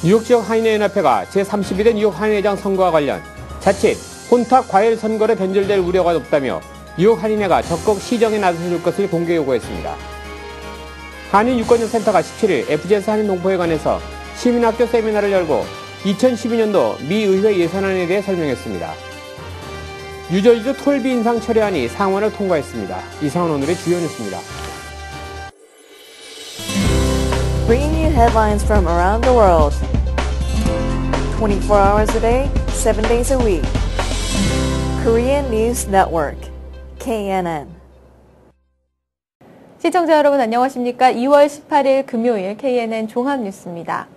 뉴욕 지역 한인회연합회가 제32대 뉴욕 한인회장 선거와 관련 자칫 혼탁 과열 선거로 변질될 우려가 높다며 뉴욕 한인회가 적극 시정에 나서줄 것을 공개 요구했습니다. 한인유권센터가 17일 FGS 한인동포회관에서 시민학교 세미나를 열고 2012년도 미 의회 예산안에 대해 설명했습니다. 뉴저지주 톨비 인상 철회안이 상원을 통과했습니다. 이상은 오늘의 주요 뉴스입니다. Bringing you headlines from around the world. 24 hours a day, 7 days a week. Korean News Network, KNN. 시청자 여러분 안녕하십니까? 2월 18일 금요일 KNN 종합뉴스입니다.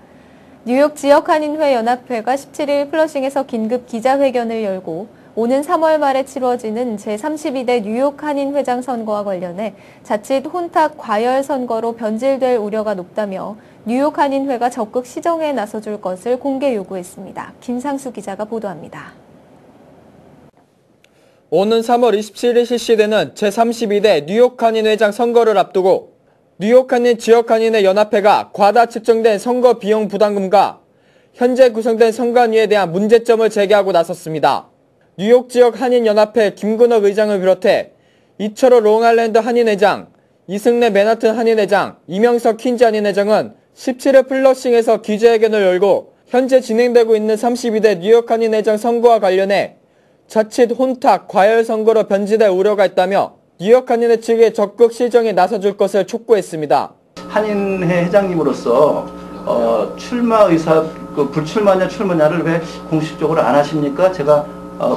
뉴욕 지역한인회 연합회가 17일 플러싱에서 긴급 기자회견을 열고 오는 3월 말에 치러지는 제32대 뉴욕 한인회장 선거와 관련해 자칫 혼탁 과열 선거로 변질될 우려가 높다며 뉴욕 한인회가 적극 시정에 나서줄 것을 공개 요구했습니다. 김상수 기자가 보도합니다. 오는 3월 27일 실시되는 제32대 뉴욕 한인회장 선거를 앞두고 뉴욕 한인 지역 한인회 연합회가 과다 측정된 선거 비용 부담금과 현재 구성된 선관위에 대한 문제점을 제기하고 나섰습니다. 뉴욕 지역 한인연합회 김근옥 의장을 비롯해 이철호 롱아일랜드 한인회장, 이승래 맨하튼 한인회장, 이명석 퀸즈 한인회장은 17일 플러싱에서 기자회견을 열고 현재 진행되고 있는 32대 뉴욕 한인회장 선거와 관련해 자칫 혼탁, 과열 선거로 변질될 우려가 있다며 뉴욕 한인회 측에 적극 시정에 나서줄 것을 촉구했습니다. 한인회 회장님으로서 출마 의사, 불출마냐 출마냐를 왜 공식적으로 안 하십니까? 제가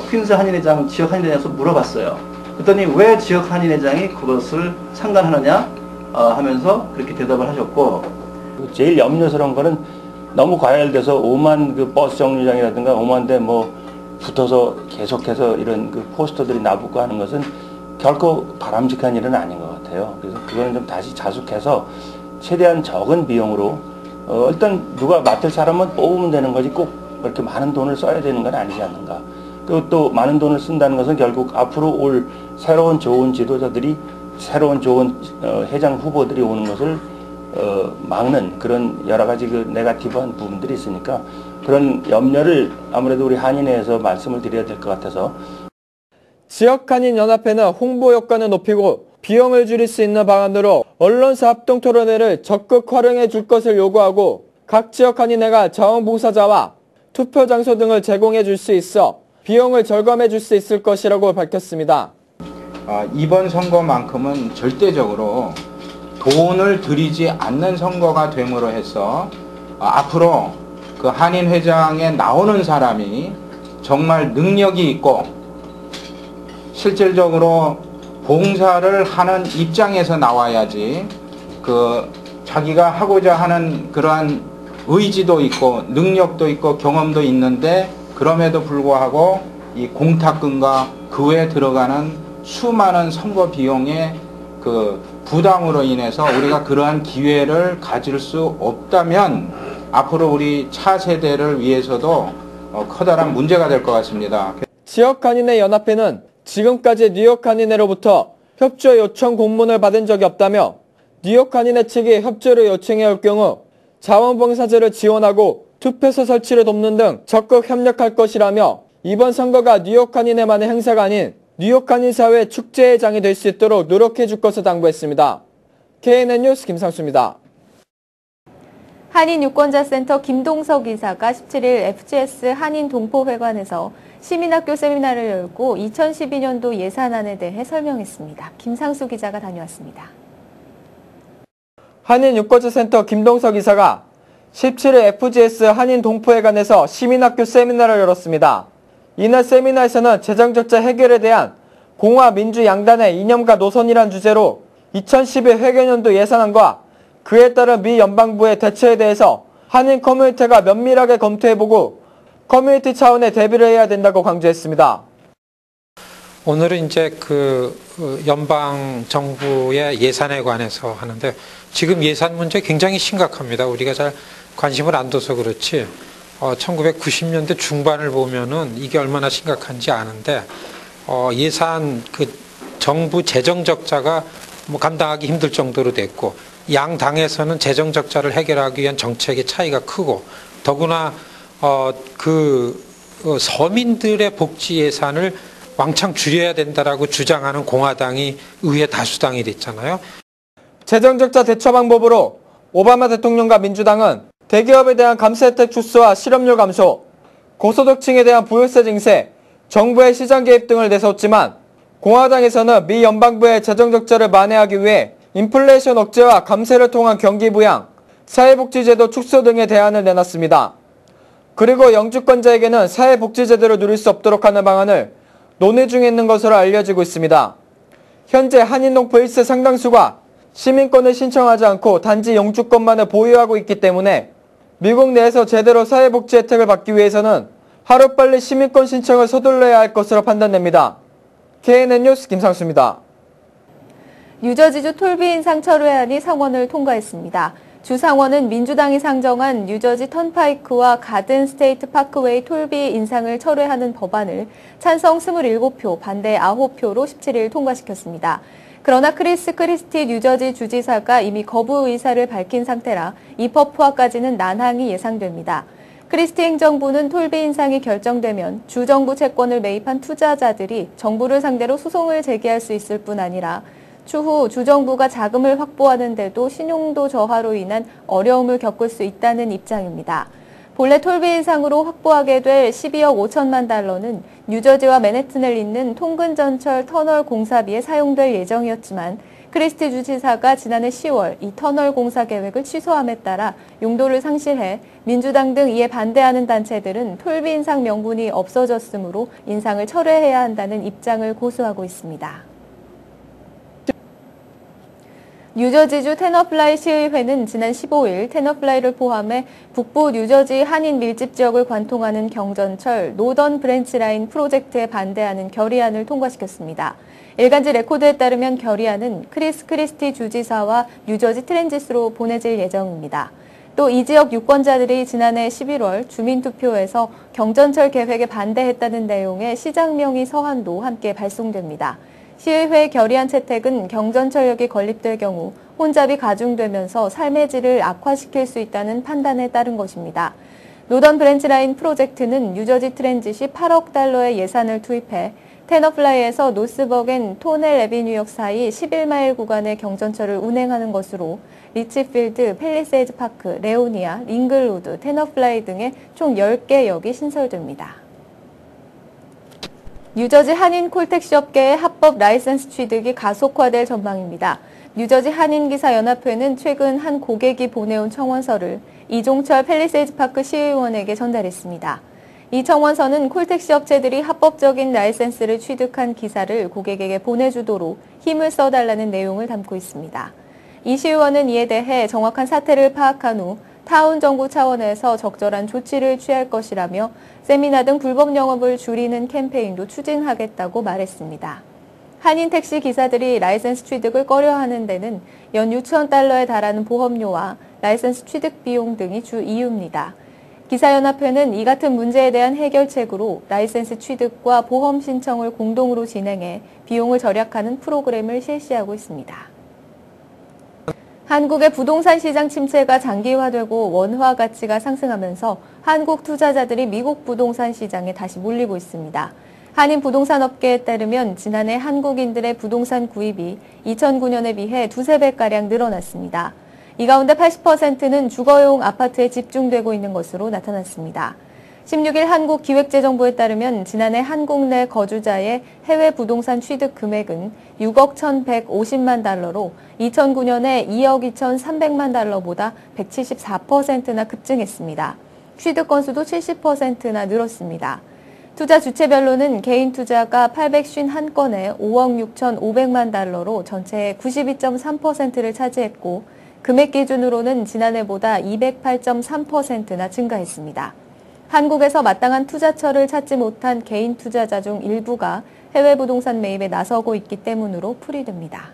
퀸즈 한인회장, 지역 한인회장에서 물어봤어요. 그랬더니 왜 지역 한인회장이 그것을 상관하느냐 하면서 그렇게 대답을 하셨고, 제일 염려스러운 거는 너무 과열돼서 5만 그 버스 정류장이라든가 5만 대 붙어서 계속해서 이런 그 포스터들이 나붙고 하는 것은 결코 바람직한 일은 아닌 것 같아요. 그래서 그거는 좀 다시 자숙해서 최대한 적은 비용으로 일단 누가 맡을 사람은 뽑으면 되는 거지 꼭 그렇게 많은 돈을 써야 되는 건 아니지 않는가. 그리고 또 많은 돈을 쓴다는 것은 결국 앞으로 올 새로운 좋은 지도자들이 새로운 좋은 회장 후보들이 오는 것을 막는 그런 여러 가지 그 네거티브한 부분들이 있으니까 그런 염려를 아무래도 우리 한인회에서 말씀을 드려야 될 것 같아서. 지역 한인연합회는 홍보 효과는 높이고 비용을 줄일 수 있는 방안으로 언론사 합동 토론회를 적극 활용해 줄 것을 요구하고 각 지역 한인회가 자원봉사자와 투표 장소 등을 제공해 줄 수 있어 비용을 절감해 줄 수 있을 것이라고 밝혔습니다. 이번 선거만큼은 절대적으로 돈을 들이지 않는 선거가 됨으로 해서 앞으로 그 한인회장에 나오는 사람이 정말 능력이 있고 실질적으로 봉사를 하는 입장에서 나와야지 그 자기가 하고자 하는 그러한 의지도 있고 능력도 있고 경험도 있는데 그럼에도 불구하고 이 공탁금과 그 외에 들어가는 수많은 선거 비용의 그 부담으로 인해서 우리가 그러한 기회를 가질 수 없다면 앞으로 우리 차세대를 위해서도 커다란 문제가 될 것 같습니다. 지역 한인회 연합회는 지금까지 뉴욕 한인회로부터 협조 요청 공문을 받은 적이 없다며 뉴욕 한인회 측이 협조를 요청해 올 경우 자원봉사자를 지원하고 투표소 설치를 돕는 등 적극 협력할 것이라며 이번 선거가 뉴욕 한인회만의 행사가 아닌 뉴욕 한인사회 축제의 장이 될 수 있도록 노력해 줄 것을 당부했습니다. KNN 뉴스 김상수입니다. 한인유권자센터 김동석 이사가 17일 FGS 한인동포회관에서 시민학교 세미나를 열고 2012년도 예산안에 대해 설명했습니다. 김상수 기자가 다녀왔습니다. 한인유권자센터 김동석 이사가 17일 FGS 한인동포회관에서 시민학교 세미나를 열었습니다. 이날 세미나에서는 재정적자 해결에 대한 공화 민주 양단의 이념과 노선이란 주제로 2012 회계연도 예산안과 그에 따른 미 연방부의 대처에 대해서 한인 커뮤니티가 면밀하게 검토해보고 커뮤니티 차원의 대비를 해야 된다고 강조했습니다. 오늘은 이제 연방 정부의 예산에 관해서 하는데 지금 예산 문제 굉장히 심각합니다. 우리가 잘 관심을 안 둬서 그렇지 1990년대 중반을 보면은 이게 얼마나 심각한지 아는데 예산 정부 재정 적자가 감당하기 힘들 정도로 됐고 양 당에서는 재정 적자를 해결하기 위한 정책의 차이가 크고 더구나 서민들의 복지 예산을 왕창 줄여야 된다라고 주장하는 공화당이 의회 다수당이 됐잖아요. 재정적자 대처 방법으로 오바마 대통령과 민주당은 대기업에 대한 감세 혜택 축소와 실업률 감소, 고소득층에 대한 부유세 증세, 정부의 시장 개입 등을 내세웠지만 공화당에서는 미 연방부의 재정적자를 만회하기 위해 인플레이션 억제와 감세를 통한 경기 부양, 사회복지제도 축소 등의 대안을 내놨습니다. 그리고 영주권자에게는 사회복지제도를 누릴 수 없도록 하는 방안을 논의 중에 있는 것으로 알려지고 있습니다. 현재 한인농부 1세 상당수가 시민권을 신청하지 않고 단지 영주권만을 보유하고 있기 때문에 미국 내에서 제대로 사회복지 혜택을 받기 위해서는 하루빨리 시민권 신청을 서둘러야 할 것으로 판단됩니다. KNN 뉴스 김상수입니다. 뉴저지주 톨비 인상 철회안이 상원을 통과했습니다. 주 상원은 민주당이 상정한 뉴저지 턴파이크와 가든 스테이트 파크웨이 톨비 인상을 철회하는 법안을 찬성 27표, 반대 9표로 17일 통과시켰습니다. 그러나 크리스 크리스티 뉴저지 주지사가 이미 거부 의사를 밝힌 상태라 입법 투하까지는 난항이 예상됩니다. 크리스티 행정부는 톨비 인상이 결정되면 주정부 채권을 매입한 투자자들이 정부를 상대로 소송을 제기할 수 있을 뿐 아니라 추후 주정부가 자금을 확보하는 데도 신용도 저하로 인한 어려움을 겪을 수 있다는 입장입니다. 본래 톨비 인상으로 확보하게 될 12억 5천만 달러는 뉴저지와 맨해튼을 잇는 통근전철 터널 공사비에 사용될 예정이었지만 크리스티 주지사가 지난해 10월 이 터널 공사 계획을 취소함에 따라 용도를 상실해 민주당 등 이에 반대하는 단체들은 톨비 인상 명분이 없어졌으므로 인상을 철회해야 한다는 입장을 고수하고 있습니다. 뉴저지주 테너플라이 시의회는 지난 15일 테너플라이를 포함해 북부 뉴저지 한인 밀집 지역을 관통하는 경전철 노던 브랜치 라인 프로젝트에 반대하는 결의안을 통과시켰습니다. 일간지 레코드에 따르면 결의안은 크리스 크리스티 주지사와 뉴저지 트랜짓으로 보내질 예정입니다. 또 이 지역 유권자들이 지난해 11월 주민투표에서 경전철 계획에 반대했다는 내용의 시장명의 서한도 함께 발송됩니다. 시의회 결의안 채택은 경전철역이 건립될 경우 혼잡이 가중되면서 삶의 질을 악화시킬 수 있다는 판단에 따른 것입니다. 노던 브랜치 라인 프로젝트는 뉴저지 트랜짓이 8억 달러의 예산을 투입해 테너플라이에서 노스버겐 토넬 애비뉴역 사이 11마일 구간의 경전철을 운행하는 것으로 리치필드, 팰리세이드 파크, 레오니아, 링글우드, 테너플라이 등의 총 10개 역이 신설됩니다. 뉴저지 한인 콜택시 업계의 합법 라이선스 취득이 가속화될 전망입니다. 뉴저지 한인기사연합회는 최근 한 고객이 보내온 청원서를 이종철 팰리세이드 파크 시의원에게 전달했습니다. 이 청원서는 콜택시 업체들이 합법적인 라이센스를 취득한 기사를 고객에게 보내주도록 힘을 써달라는 내용을 담고 있습니다. 이 시의원은 이에 대해 정확한 사태를 파악한 후 타운 정부 차원에서 적절한 조치를 취할 것이라며 세미나 등 불법 영업을 줄이는 캠페인도 추진하겠다고 말했습니다. 한인 택시 기사들이 라이센스 취득을 꺼려하는 데는 연 6천 달러에 달하는 보험료와 라이센스 취득 비용 등이 주 이유입니다. 기사연합회는 이 같은 문제에 대한 해결책으로 라이센스 취득과 보험 신청을 공동으로 진행해 비용을 절약하는 프로그램을 실시하고 있습니다. 한국의 부동산 시장 침체가 장기화되고 원화 가치가 상승하면서 한국 투자자들이 미국 부동산 시장에 다시 몰리고 있습니다. 한인 부동산 업계에 따르면 지난해 한국인들의 부동산 구입이 2009년에 비해 2~3배가량 늘어났습니다. 이 가운데 80%는 주거용 아파트에 집중되고 있는 것으로 나타났습니다. 16일 한국기획재정부에 따르면 지난해 한국 내 거주자의 해외 부동산 취득 금액은 6억 1,150만 달러로 2009년에 2억 2,300만 달러보다 174%나 급증했습니다. 취득 건수도 70%나 늘었습니다. 투자 주체별로는 개인 투자가 851건에 5억 6,500만 달러로 전체의 92.3%를 차지했고 금액 기준으로는 지난해보다 208.3%나 증가했습니다. 한국에서 마땅한 투자처를 찾지 못한 개인 투자자 중 일부가 해외 부동산 매입에 나서고 있기 때문으로 풀이됩니다.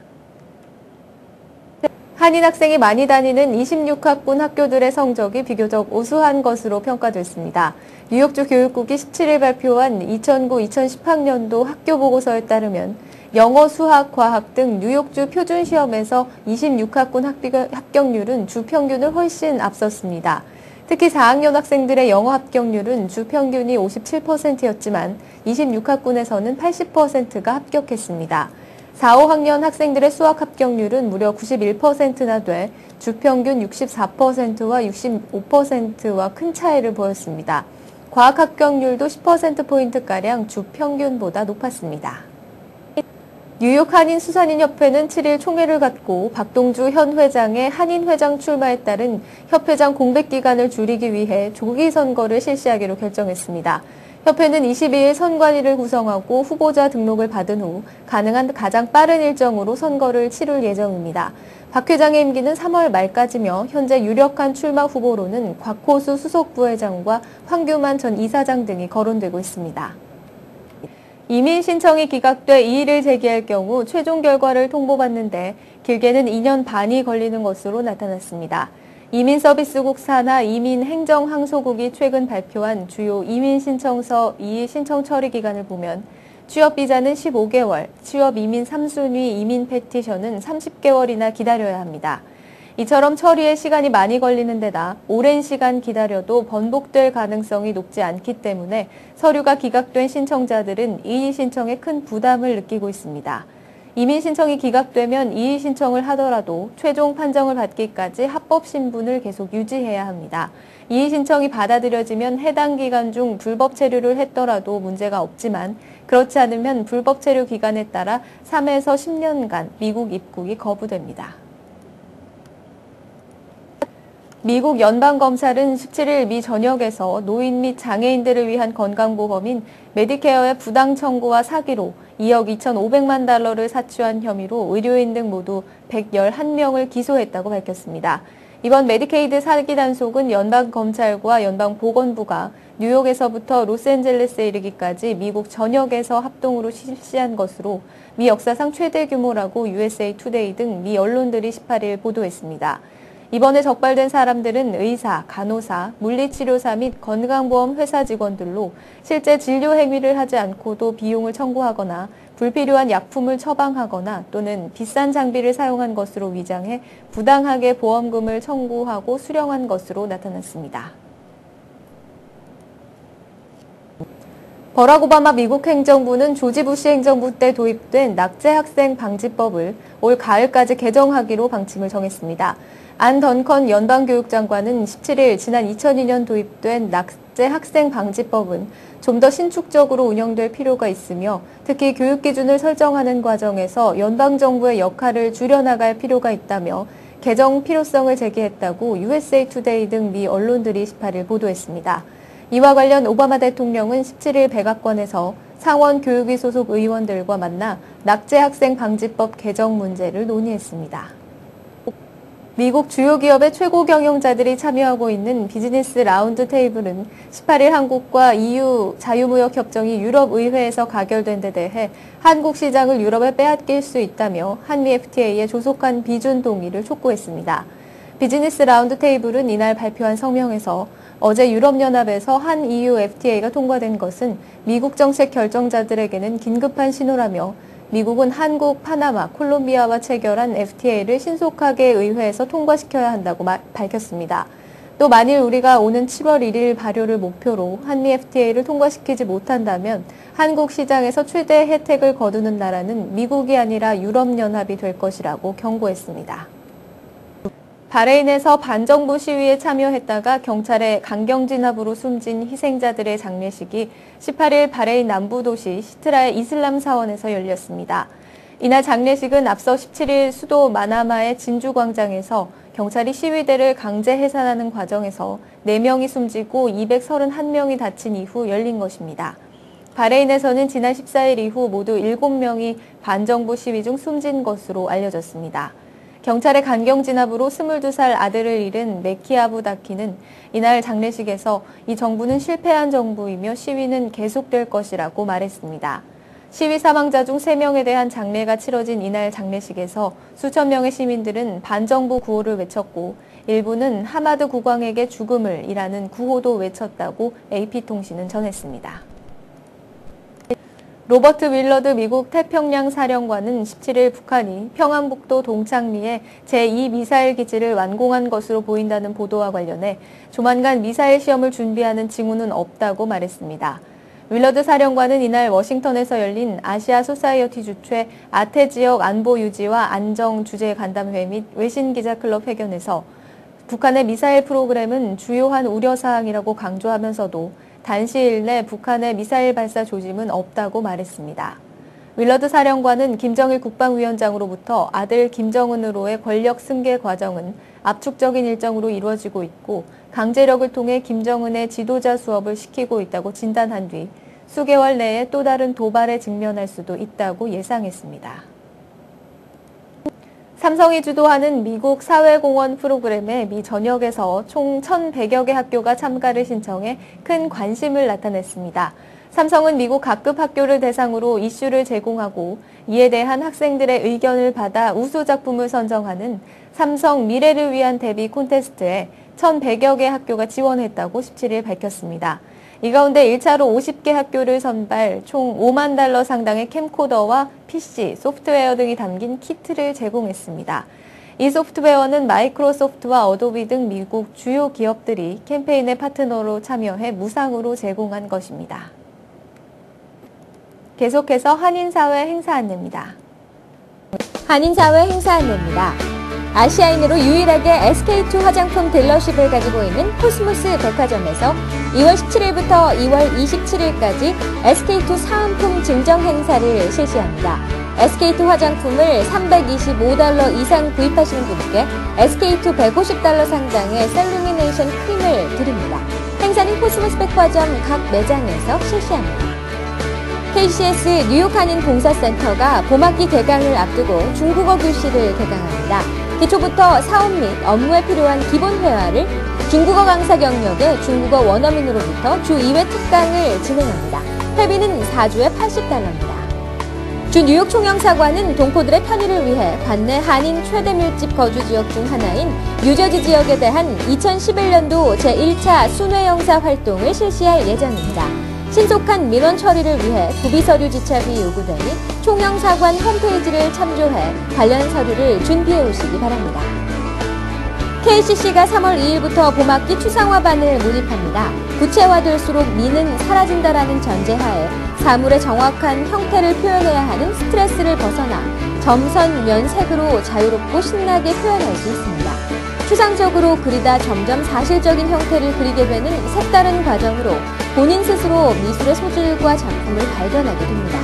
한인 학생이 많이 다니는 26학군 학교들의 성적이 비교적 우수한 것으로 평가됐습니다. 뉴욕주 교육국이 17일 발표한 2009-2010학년도 학교 보고서에 따르면 영어, 수학, 과학 등 뉴욕주 표준시험에서 26학군 합격률은 주 평균을 훨씬 앞섰습니다. 특히 4학년 학생들의 영어 합격률은 주 평균이 57%였지만 26학군에서는 80%가 합격했습니다. 4, 5학년 학생들의 수학 합격률은 무려 91%나 돼 주평균 64%와 65%와 큰 차이를 보였습니다. 과학 합격률도 10%포인트가량 주평균보다 높았습니다. 뉴욕 한인수산인협회는 7일 총회를 갖고 박동주 현 회장의 한인회장 출마에 따른 협회장 공백기간을 줄이기 위해 조기 선거를 실시하기로 결정했습니다. 협회는 22일 선관위를 구성하고 후보자 등록을 받은 후 가능한 가장 빠른 일정으로 선거를 치룰 예정입니다. 박 회장의 임기는 3월 말까지며 현재 유력한 출마 후보로는 곽호수 수석부회장과 황교만 전 이사장 등이 거론되고 있습니다. 이민 신청이 기각돼 이의를 제기할 경우 최종 결과를 통보받는데 길게는 2년 반이 걸리는 것으로 나타났습니다. 이민서비스국 산하 이민행정항소국이 최근 발표한 주요 이민신청서 이의 신청 처리 기간을 보면 취업비자는 15개월, 취업 이민 3순위 이민 페티션은 30개월이나 기다려야 합니다. 이처럼 처리에 시간이 많이 걸리는 데다 오랜 시간 기다려도 번복될 가능성이 높지 않기 때문에 서류가 기각된 신청자들은 이의 신청에 큰 부담을 느끼고 있습니다. 이민 신청이 기각되면 이의 신청을 하더라도 최종 판정을 받기까지 합법 신분을 계속 유지해야 합니다. 이의 신청이 받아들여지면 해당 기간 중 불법 체류를 했더라도 문제가 없지만 그렇지 않으면 불법 체류 기간에 따라 3에서 10년간 미국 입국이 거부됩니다. 미국 연방검찰은 17일 미 전역에서 노인 및 장애인들을 위한 건강보험인 메디케어의 부당 청구와 사기로 2억 2,500만 달러를 사취한 혐의로 의료인 등 모두 111명을 기소했다고 밝혔습니다. 이번 메디케이드 사기 단속은 연방검찰과 연방보건부가 뉴욕에서부터 로스앤젤레스에 이르기까지 미국 전역에서 합동으로 실시한 것으로 미 역사상 최대 규모라고 USA 투데이 등 미 언론들이 18일 보도했습니다. 이번에 적발된 사람들은 의사, 간호사, 물리치료사 및 건강보험 회사 직원들로 실제 진료 행위를 하지 않고도 비용을 청구하거나 불필요한 약품을 처방하거나 또는 비싼 장비를 사용한 것으로 위장해 부당하게 보험금을 청구하고 수령한 것으로 나타났습니다. 버락 오바마 미국 행정부는 조지 부시 행정부 때 도입된 낙제 학생 방지법을 올 가을까지 개정하기로 방침을 정했습니다. 안 던컨 연방교육장관은 17일 지난 2002년 도입된 낙제 학생 방지법은 좀 더 신축적으로 운영될 필요가 있으며 특히 교육 기준을 설정하는 과정에서 연방정부의 역할을 줄여나갈 필요가 있다며 개정 필요성을 제기했다고 USA 투데이 등 미 언론들이 18일 보도했습니다. 이와 관련 오바마 대통령은 17일 백악관에서 상원 교육위 소속 의원들과 만나 낙제 학생 방지법 개정 문제를 논의했습니다. 미국 주요 기업의 최고 경영자들이 참여하고 있는 비즈니스 라운드 테이블은 18일 한국과 EU 자유무역 협정이 유럽의회에서 가결된 데 대해 한국 시장을 유럽에 빼앗길 수 있다며 한미 FTA에 조속한 비준 동의를 촉구했습니다. 비즈니스 라운드 테이블은 이날 발표한 성명에서 어제 유럽연합에서 한 EU FTA가 통과된 것은 미국 정책 결정자들에게는 긴급한 신호라며 미국은 한국, 파나마, 콜롬비아와 체결한 FTA를 신속하게 의회에서 통과시켜야 한다고 밝혔습니다. 또 만일 우리가 오는 7월 1일 발효를 목표로 한미 FTA를 통과시키지 못한다면 한국 시장에서 최대 혜택을 거두는 나라는 미국이 아니라 유럽연합이 될 것이라고 경고했습니다. 바레인에서 반정부 시위에 참여했다가 경찰의 강경 진압으로 숨진 희생자들의 장례식이 18일 바레인 남부 도시 시트라의 이슬람 사원에서 열렸습니다. 이날 장례식은 앞서 17일 수도 마나마의 진주광장에서 경찰이 시위대를 강제 해산하는 과정에서 4명이 숨지고 231명이 다친 이후 열린 것입니다. 바레인에서는 지난 14일 이후 모두 7명이 반정부 시위 중 숨진 것으로 알려졌습니다. 경찰의 강경 진압으로 22살 아들을 잃은 메키 아부 다키는 이날 장례식에서 이 정부는 실패한 정부이며 시위는 계속될 것이라고 말했습니다. 시위 사망자 중 3명에 대한 장례가 치러진 이날 장례식에서 수천 명의 시민들은 반정부 구호를 외쳤고 일부는 하마드 국왕에게 죽음을 이라는 구호도 외쳤다고 AP통신은 전했습니다. 로버트 윌러드 미국 태평양 사령관은 17일 북한이 평안북도 동창리에 제2미사일 기지를 완공한 것으로 보인다는 보도와 관련해 조만간 미사일 시험을 준비하는 징후는 없다고 말했습니다. 윌러드 사령관은 이날 워싱턴에서 열린 아시아 소사이어티 주최 아태 지역 안보 유지와 안정 주재 간담회 및 외신 기자 클럽 회견에서 북한의 미사일 프로그램은 주요한 우려사항이라고 강조하면서도 단시일 내 북한의 미사일 발사 조짐은 없다고 말했습니다. 윌러드 사령관은 김정일 국방위원장으로부터 아들 김정은으로의 권력 승계 과정은 압축적인 일정으로 이루어지고 있고 강제력을 통해 김정은의 지도자 수업을 시키고 있다고 진단한 뒤 수개월 내에 또 다른 도발에 직면할 수도 있다고 예상했습니다. 삼성이 주도하는 미국 사회공헌 프로그램에 미 전역에서 총 1,100여 개 학교가 참가를 신청해 큰 관심을 나타냈습니다. 삼성은 미국 각급 학교를 대상으로 이슈를 제공하고 이에 대한 학생들의 의견을 받아 우수 작품을 선정하는 삼성 미래를 위한 대비 콘테스트에 1,100여 개 학교가 지원했다고 17일 밝혔습니다. 이 가운데 1차로 50개 학교를 선발 총 $50,000 상당의 캠코더와 PC, 소프트웨어 등이 담긴 키트를 제공했습니다. 이 소프트웨어는 마이크로소프트와 어도비 등 미국 주요 기업들이 캠페인의 파트너로 참여해 무상으로 제공한 것입니다. 계속해서 한인사회 행사 안내입니다. 한인사회 행사 안내입니다. 아시아인으로 유일하게 SK2 화장품 딜러십을 가지고 있는 코스모스 백화점에서 2월 17일부터 2월 27일까지 SK2 사은품 증정 행사를 실시합니다. SK2 화장품을 $325 이상 구입하시는 분께 SK2 $150 상당의 셀루미네이션 크림을 드립니다. 행사는 코스모스 백화점 각 매장에서 실시합니다. KCS 뉴욕 한인 봉사센터가 봄학기 개강을 앞두고 중국어 교실을 개강합니다. 기초부터 사업 및 업무에 필요한 기본 회화를 중국어 강사 경력의 중국어 원어민으로부터 주 2회 특강을 진행합니다. 회비는 4주에 $80입니다. 주 뉴욕 총영사관은 동포들의 편의를 위해 관내 한인 최대 밀집 거주 지역 중 하나인 뉴저지 지역에 대한 2011년도 제1차 순회영사 활동을 실시할 예정입니다. 신속한 민원 처리를 위해 구비서류 지참이 요구되니 총영사관 홈페이지를 참조해 관련 서류를 준비해 오시기 바랍니다. KCC가 3월 2일부터 봄학기 추상화반을 모집합니다. 구체화될수록 미는 사라진다라는 전제하에 사물의 정확한 형태를 표현해야 하는 스트레스를 벗어나 점선, 면색으로 자유롭고 신나게 표현할 수 있습니다. 추상적으로 그리다 점점 사실적인 형태를 그리게 되는 색다른 과정으로 본인 스스로 미술의 소질과 작품을 발견하게 됩니다.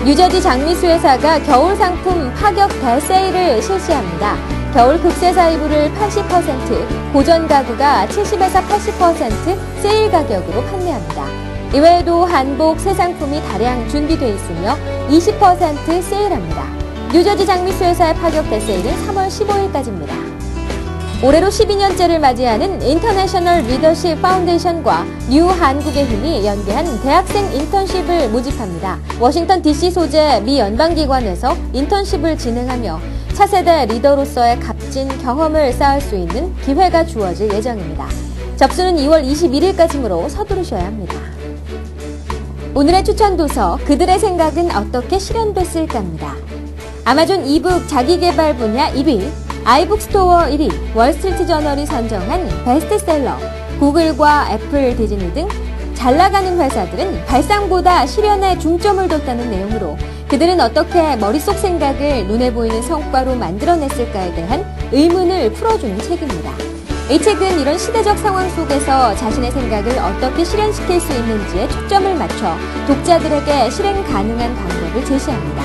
뉴저지 장미수회사가 겨울 상품 파격 대세일을 실시합니다. 겨울 극세사 이불을 80%, 고전 가구가 70에서 80% 세일 가격으로 판매합니다. 이외에도 한복 새 상품이 다량 준비되어 있으며 20% 세일합니다. 뉴저지 장미수회사의 파격 대세일은 3월 15일까지입니다. 올해로 12년째를 맞이하는 인터내셔널 리더십 파운데이션과 뉴 한국의 힘이 연계한 대학생 인턴십을 모집합니다. 워싱턴 DC 소재 미 연방기관에서 인턴십을 진행하며 차세대 리더로서의 값진 경험을 쌓을 수 있는 기회가 주어질 예정입니다. 접수는 2월 21일까지므로 서두르셔야 합니다. 오늘의 추천 도서, 그들의 생각은 어떻게 실현됐을까입니다. 아마존 이북 자기개발 분야 1위, 아이북스토어 1위, 월스트리트저널이 선정한 베스트셀러, 구글과 애플, 디즈니 등 잘나가는 회사들은 발상보다 실현에 중점을 뒀다는 내용으로 그들은 어떻게 머릿속 생각을 눈에 보이는 성과로 만들어냈을까에 대한 의문을 풀어주는 책입니다. 이 책은 이런 시대적 상황 속에서 자신의 생각을 어떻게 실현시킬 수 있는지에 초점을 맞춰 독자들에게 실행 가능한 방법을 제시합니다.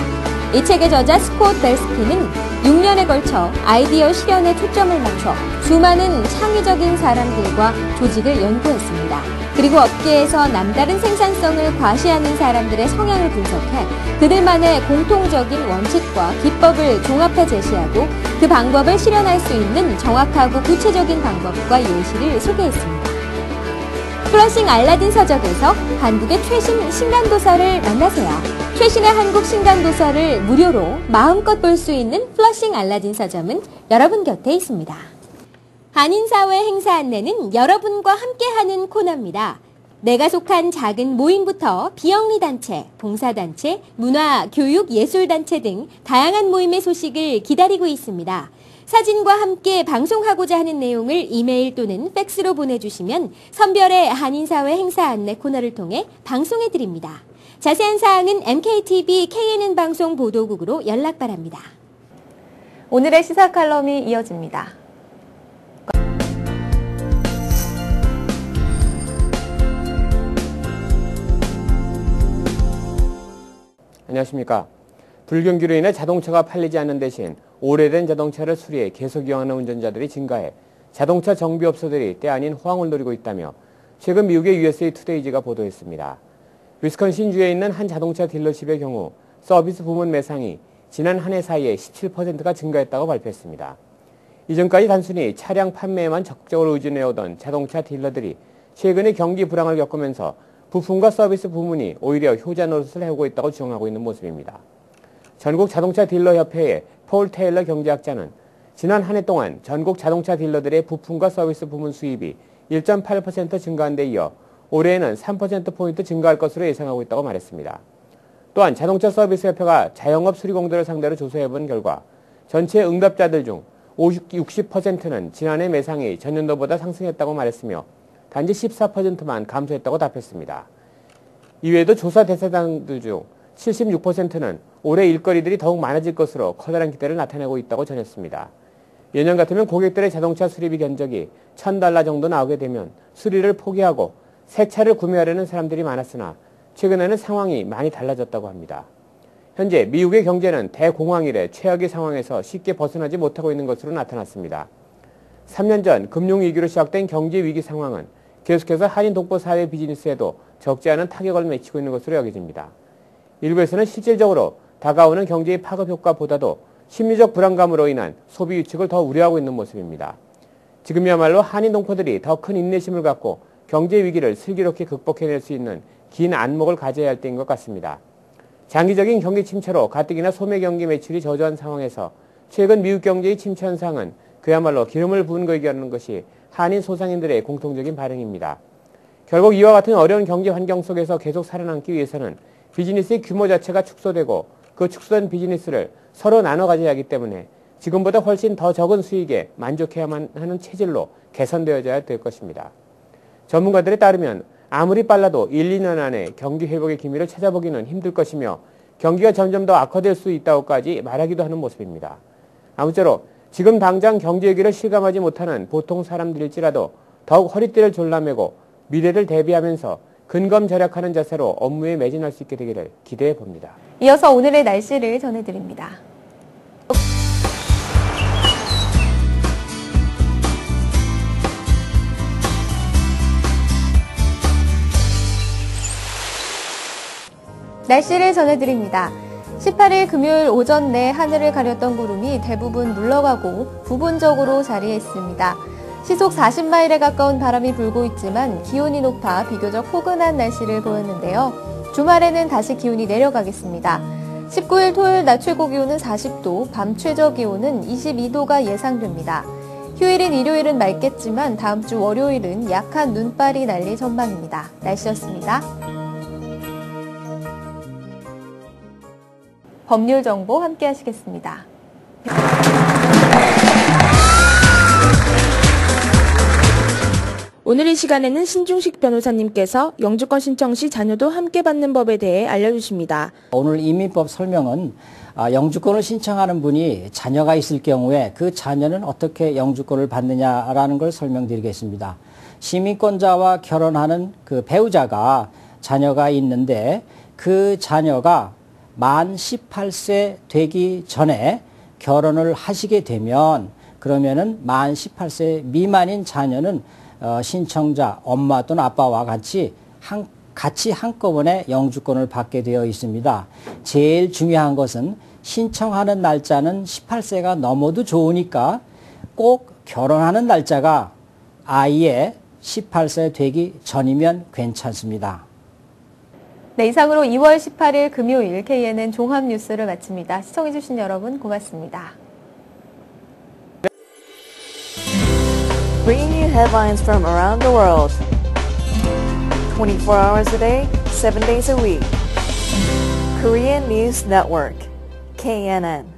이 책의 저자 스콧 벨스키는 6년에 걸쳐 아이디어 실현에 초점을 맞춰 수많은 창의적인 사람들과 조직을 연구했습니다. 그리고 업계에서 남다른 생산성을 과시하는 사람들의 성향을 분석해 그들만의 공통적인 원칙과 기법을 종합해 제시하고 그 방법을 실현할 수 있는 정확하고 구체적인 방법과 예시를 소개했습니다. 플러싱 알라딘 서적에서 한국의 최신 신간도서를 만나세요. 최신의 한국 신간도서를 무료로 마음껏 볼 수 있는 플러싱 알라딘 서점은 여러분 곁에 있습니다. 한인사회 행사 안내는 여러분과 함께하는 코너입니다. 내가 속한 작은 모임부터 비영리단체, 봉사단체, 문화, 교육, 예술단체 등 다양한 모임의 소식을 기다리고 있습니다. 사진과 함께 방송하고자 하는 내용을 이메일 또는 팩스로 보내주시면 선별의 한인사회 행사 안내 코너를 통해 방송해드립니다. 자세한 사항은 MKTV KNN 방송 보도국으로 연락 바랍니다. 오늘의 시사 칼럼이 이어집니다. 안녕하십니까. 불경기로 인해 자동차가 팔리지 않는 대신 오래된 자동차를 수리해 계속 이용하는 운전자들이 증가해 자동차 정비업소들이 때 아닌 호황을 노리고 있다며 최근 미국의 USA 투데이지가 보도했습니다. 위스콘신주에 있는 한 자동차 딜러십의 경우 서비스 부문 매상이 지난 한 해 사이에 17%가 증가했다고 발표했습니다. 이전까지 단순히 차량 판매에만 적극적으로 의존해오던 자동차 딜러들이 최근에 경기 불황을 겪으면서 부품과 서비스 부문이 오히려 효자 노릇을 해오고 있다고 주장하고 있는 모습입니다. 전국 자동차 딜러 협회의 폴 테일러 경제학자는 지난 한 해 동안 전국 자동차 딜러들의 부품과 서비스 부문 수입이 1.8% 증가한 데 이어 올해에는 3%포인트 증가할 것으로 예상하고 있다고 말했습니다. 또한 자동차 서비스 협회가 자영업 수리공들을 상대로 조사해본 결과 전체 응답자들 중 60%는 지난해 매상이 전년도보다 상승했다고 말했으며 단지 14%만 감소했다고 답했습니다. 이외에도 조사 대상자들 중 76%는 올해 일거리들이 더욱 많아질 것으로 커다란 기대를 나타내고 있다고 전했습니다. 예년 같으면 고객들의 자동차 수리비 견적이 $1,000 정도 나오게 되면 수리를 포기하고 새 차를 구매하려는 사람들이 많았으나 최근에는 상황이 많이 달라졌다고 합니다. 현재 미국의 경제는 대공황 이래 최악의 상황에서 쉽게 벗어나지 못하고 있는 것으로 나타났습니다. 3년 전 금융위기로 시작된 경제위기 상황은 계속해서 한인 동포 사회 비즈니스에도 적지 않은 타격을 미치고 있는 것으로 여겨집니다. 일부에서는 실질적으로 다가오는 경제의 파급 효과보다도 심리적 불안감으로 인한 소비 위축을 더 우려하고 있는 모습입니다. 지금이야말로 한인 동포들이 더 큰 인내심을 갖고 경제 위기를 슬기롭게 극복해낼 수 있는 긴 안목을 가져야 할 때인 것 같습니다. 장기적인 경기 침체로 가뜩이나 소매 경기 매출이 저조한 상황에서 최근 미국 경제의 침체 현상은 그야말로 기름을 부은 것이라는 것이 한인 소상인들의 공통적인 반응입니다. 결국 이와 같은 어려운 경제 환경 속에서 계속 살아남기 위해서는 비즈니스의 규모 자체가 축소되고 그 축소된 비즈니스를 서로 나눠 가져야 하기 때문에 지금보다 훨씬 더 적은 수익에 만족해야만 하는 체질로 개선되어야 될 것입니다. 전문가들에 따르면 아무리 빨라도 1, 2년 안에 경기 회복의 기미를 찾아보기는 힘들 것이며 경기가 점점 더 악화될 수 있다고까지 말하기도 하는 모습입니다. 아무쪼록 지금 당장 경제 위기를 실감하지 못하는 보통 사람들일지라도 더욱 허리띠를 졸라매고 미래를 대비하면서 근검절약하는 자세로 업무에 매진할 수 있게 되기를 기대해 봅니다. 이어서 오늘의 날씨를 전해드립니다. 날씨를 전해드립니다. 18일 금요일 오전 내 하늘을 가렸던 구름이 대부분 물러가고 부분적으로 자리했습니다. 시속 40마일에 가까운 바람이 불고 있지만 기온이 높아 비교적 포근한 날씨를 보였는데요. 주말에는 다시 기온이 내려가겠습니다. 19일 토요일 낮 최고 기온은 40도, 밤 최저 기온은 22도가 예상됩니다. 휴일인 일요일은 맑겠지만 다음 주 월요일은 약한 눈발이 날릴 전망입니다. 날씨였습니다. 법률 정보 함께 하시겠습니다. 오늘 이 시간에는 신중식 변호사님께서 영주권 신청 시 자녀도 함께 받는 법에 대해 알려주십니다. 오늘 이민법 설명은 영주권을 신청하는 분이 자녀가 있을 경우에 그 자녀는 어떻게 영주권을 받느냐라는 걸 설명드리겠습니다. 시민권자와 결혼하는 그 배우자가 자녀가 있는데 그 자녀가 만 18세 되기 전에 결혼을 하시게 되면 그러면은 만 18세 미만인 자녀는 신청자 엄마 또는 아빠와 같이 한꺼번에 영주권을 받게 되어 있습니다. 제일 중요한 것은 신청하는 날짜는 18세가 넘어도 좋으니까 꼭 결혼하는 날짜가 아이의 18세 되기 전이면 괜찮습니다. 네, 이상으로 2월 18일 금요일 KNN 종합뉴스를 마칩니다. 시청해주신 여러분 고맙습니다. Bringing you headlines from around the world. 24 hours a day, 7 days a week. Korean News Network, KNN.